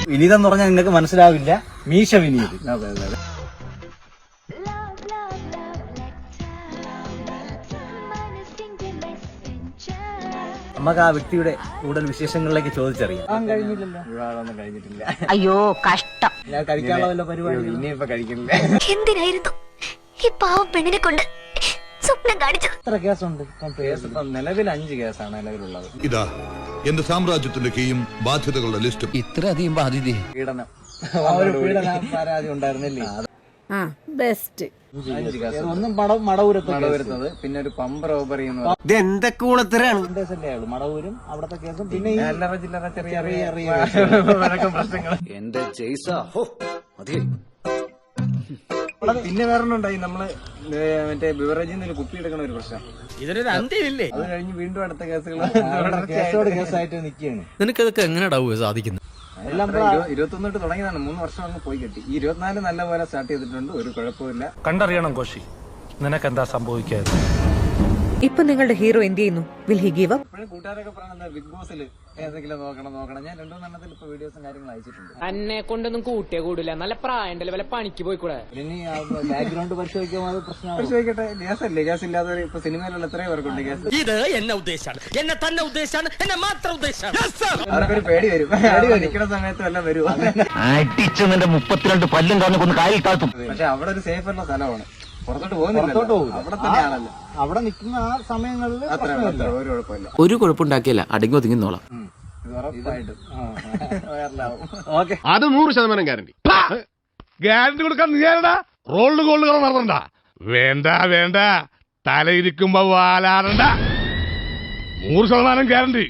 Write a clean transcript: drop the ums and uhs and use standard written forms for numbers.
വിനീത് എന്ന് പറഞ്ഞാൽ നിങ്ങൾക്ക് മനസ്സിലാവില്ല, മീശ വിനീത്. നമുക്ക് ആ വ്യക്തിയുടെ കൂടുതൽ വിശേഷങ്ങളിലേക്ക് ചോദിച്ചറിയാം. വിവാഹമൊന്നും കഴിഞ്ഞിട്ടില്ല. അയ്യോ കഷ്ടം. ഞാൻ കഴിക്കാനുള്ള വല്ല പരിപാടി ഇനിയിപ്പോ കഴിക്കുന്നില്ല. എന്തിനായിരുന്നു ഈ പാവം പെണ്ണിനെ കൊണ്ട് സ്വപ്നം കാണിച്ചത്? എത്ര കേസുണ്ട്? കേസ് ഇപ്പം നിലവിൽ 5 കേസാണ് നിലവിലുള്ളത്. ഇതാ എന്റെ സാമ്രാജ്യത്തിന്റെ കീയും ബാധ്യതകളുടെ ലിസ്റ്റും. ഇത്രയധികം ബാധ്യത. പീഡനം, ഒരു പീഡന പരാതി ഉണ്ടായിരുന്നില്ലേ? ബെസ്റ്റ്. 5 കേസ്. ഒന്നും മടവൂരത്തത്, പിന്നെ ഒരു പമ്പ് റോബറി എന്തൊക്കെ കൂടത്തരാണ്. മടവൂരും അവിടത്തെ കേസും, പിന്നെ അല്ലറ ചില്ലറ ചെറിയ പ്രശ്നങ്ങൾ. എന്റെ ജയ്സ പിന്നെ വേറൊന്നുണ്ടായി, നമ്മള് മറ്റേ ബിവറേജിൽ നിന്ന് ഒരു കുപ്പി എടുക്കണ ഒരു പ്രശ്നം. ഇതിനൊരു അന്ത്യമില്ലേ? അത് കഴിഞ്ഞ് വീണ്ടും അടുത്ത കേസുകൾ കേസായിട്ട് നിൽക്കുകയാണ്. നിനക്കതൊക്കെ എങ്ങനെയാ സാധിക്കുന്നത്? എല്ലാം 21 തുടങ്ങിയതാണ്, 3 വർഷം അങ്ങ് പോയി കിട്ടി. 24 നല്ല പോലെ സ്റ്റാർട്ട് ചെയ്തിട്ടുണ്ട്, ഒരു കുഴപ്പമില്ല. കണ്ടറിയണം കോശി, നിനക്കെന്താ സംഭവിക്കാതെ. ഇപ്പൊ നിങ്ങളുടെ ഹീറോ എന്ത് ചെയ്യുന്നു? Will he give up? ഇപ്പോഴും കൂട്ടുകാരൊക്കെ പറയുന്നത് ബിഗ് ബോസിൽ ഏതെങ്കിലും നോക്കണം. ഞാൻ 2-3 എണ്ണത്തിൽ ഇപ്പൊ വീഡിയോസും കാര്യങ്ങളും അയച്ചിട്ടുണ്ട്. എന്നെ കൊണ്ടൊന്നും കൂട്ടിയേ കൂടില്ല, നല്ല പ്രായണ്ടല്ലേ, വല്ല പണിക്ക് പോയിക്കൂടെ? ഇനി ബാക്ക്ഗ്രൗണ്ട് പരിശോധിക്കുമ്പോൾ അത് പ്രശ്നമാണ്. പരിശോധിക്കട്ടെ. ഗ്യാസല്ലേ, ഗ്യാസ് ഇല്ലാതെ ഇപ്പൊ സിനിമയിലുള്ള എത്രയോ പേർക്കുണ്ട് ഗ്യാസ്. ഇത് എന്നെ ഉദ്ദേശാണ്, എന്നെ തന്നെ ഉദ്ദേശാണ്, എന്നെ മാത്രം ഉദ്ദേശാണ്. അവർക്കൊരു പേടി വരും, നിൽക്കുന്ന സമയത്ത് വല്ല വരുമോ? അടിച്ചു നിന്റെ 32 പല്ലും കാണുന്ന കൊന്ന് കാലിൽ താഴ്ത്തും. പക്ഷെ അവിടെ ഒരു സേഫ് ഉള്ള സ്ഥലമാണ്, പുറത്തോട്ട് പോകും. അവിടെ തന്നെയാണല്ലോ, അവിടെ നിൽക്കുന്ന ആ സമയങ്ങളിൽ ഒരു കുഴപ്പമില്ല. ഒരു കുഴപ്പമുണ്ടാക്കിയല്ല, അടങ്ങി ഒതുങ്ങുന്നോളാം. അത് 100% ഗ്യാരണ്ടി. ഗ്യാരണ്ടി കൊടുക്കാൻ നീടാ റോൾഡ് ഗോൾഡ് നടത്തണ്ട. വേണ്ട തലയിരിക്കുമ്പോ വാലാറണ്ട. 100% ഗ്യാരണ്ടി.